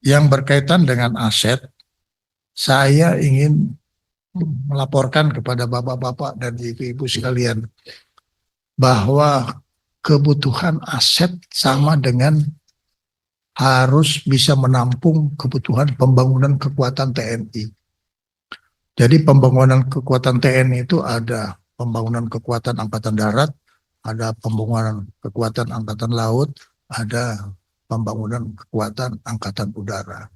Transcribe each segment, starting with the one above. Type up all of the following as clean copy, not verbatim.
yang berkaitan dengan aset, saya ingin melaporkan kepada bapak-bapak dan ibu-ibu sekalian bahwa kebutuhan aset sama dengan harus bisa menampung kebutuhan pembangunan kekuatan TNI. Jadi pembangunan kekuatan TNI itu ada pembangunan kekuatan Angkatan Darat, ada pembangunan kekuatan Angkatan Laut, ada pembangunan kekuatan Angkatan Udara.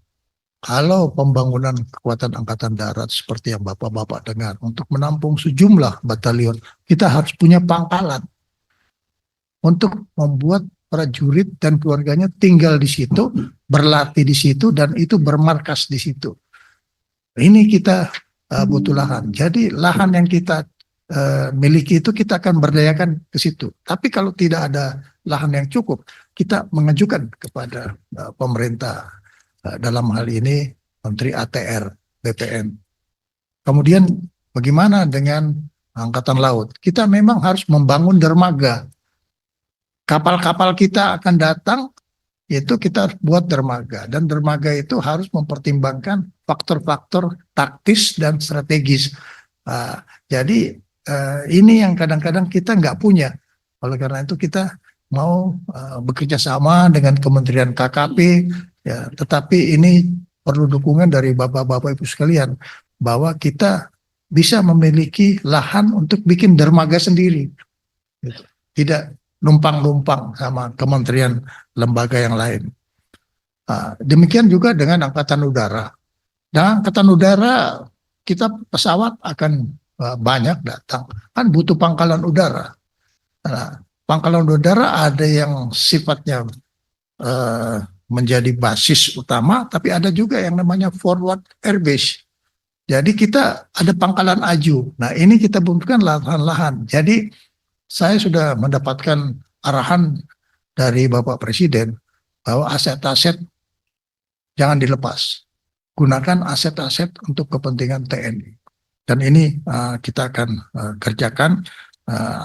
Kalau pembangunan kekuatan Angkatan Darat seperti yang Bapak-Bapak dengar, untuk menampung sejumlah batalion, kita harus punya pangkalan untuk membuat prajurit dan keluarganya tinggal di situ, berlatih di situ, dan itu bermarkas di situ. Ini kita butuh lahan. Jadi lahan yang kita miliki itu kita akan berdayakan ke situ. Tapi kalau tidak ada lahan yang cukup, kita mengajukan kepada pemerintah, dalam hal ini Menteri ATR, BPN. Kemudian bagaimana dengan Angkatan Laut? Kita memang harus membangun dermaga. Kapal-kapal kita akan datang, itu kita harus buat dermaga. Dan dermaga itu harus mempertimbangkan faktor-faktor taktis dan strategis. Jadi ini yang kadang-kadang kita nggak punya. Oleh karena itu kita mau bekerja sama dengan Kementerian KKP, ya, tetapi ini perlu dukungan dari bapak-bapak ibu sekalian bahwa kita bisa memiliki lahan untuk bikin dermaga sendiri, gitu. Tidak numpang-numpang sama kementerian lembaga yang lain. Demikian juga dengan Angkatan Udara. Nah, Angkatan Udara kita pesawat akan banyak datang, kan butuh pangkalan udara. Nah, pangkalan udara ada yang sifatnya menjadi basis utama, tapi ada juga yang namanya forward airbase. Jadi kita ada pangkalan aju. Nah, ini kita butuhkan lahan-lahan. Jadi saya sudah mendapatkan arahan dari Bapak Presiden bahwa aset-aset jangan dilepas. Gunakan aset-aset untuk kepentingan TNI. Dan ini kita akan kerjakan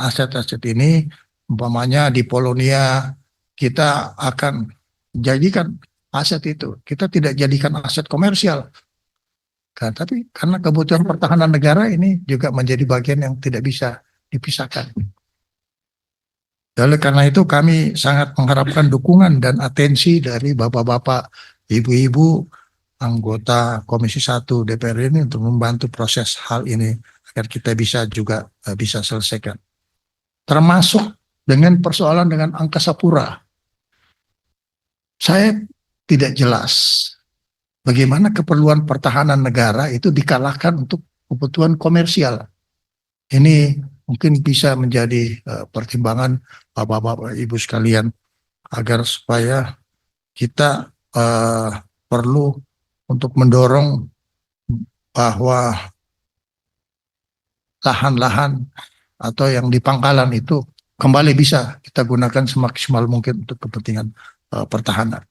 aset-aset ini. Umpamanya di Polonia kita akan jadikan aset itu. Kita tidak jadikan aset komersial. Kan, tapi karena kebutuhan pertahanan negara ini juga menjadi bagian yang tidak bisa dipisahkan. Oleh karena itu kami sangat mengharapkan dukungan dan atensi dari bapak-bapak, ibu-ibu, anggota Komisi 1 DPR ini untuk membantu proses hal ini agar kita bisa juga bisa selesaikan. Termasuk dengan persoalan dengan Angkasa Pura. Saya tidak jelas bagaimana keperluan pertahanan negara itu dikalahkan untuk kebutuhan komersial. Ini mungkin bisa menjadi pertimbangan bapak-bapak ibu sekalian agar supaya kita perlu untuk mendorong bahwa lahan-lahan atau yang di pangkalan itu kembali bisa kita gunakan semaksimal mungkin untuk kepentingan pertahanan.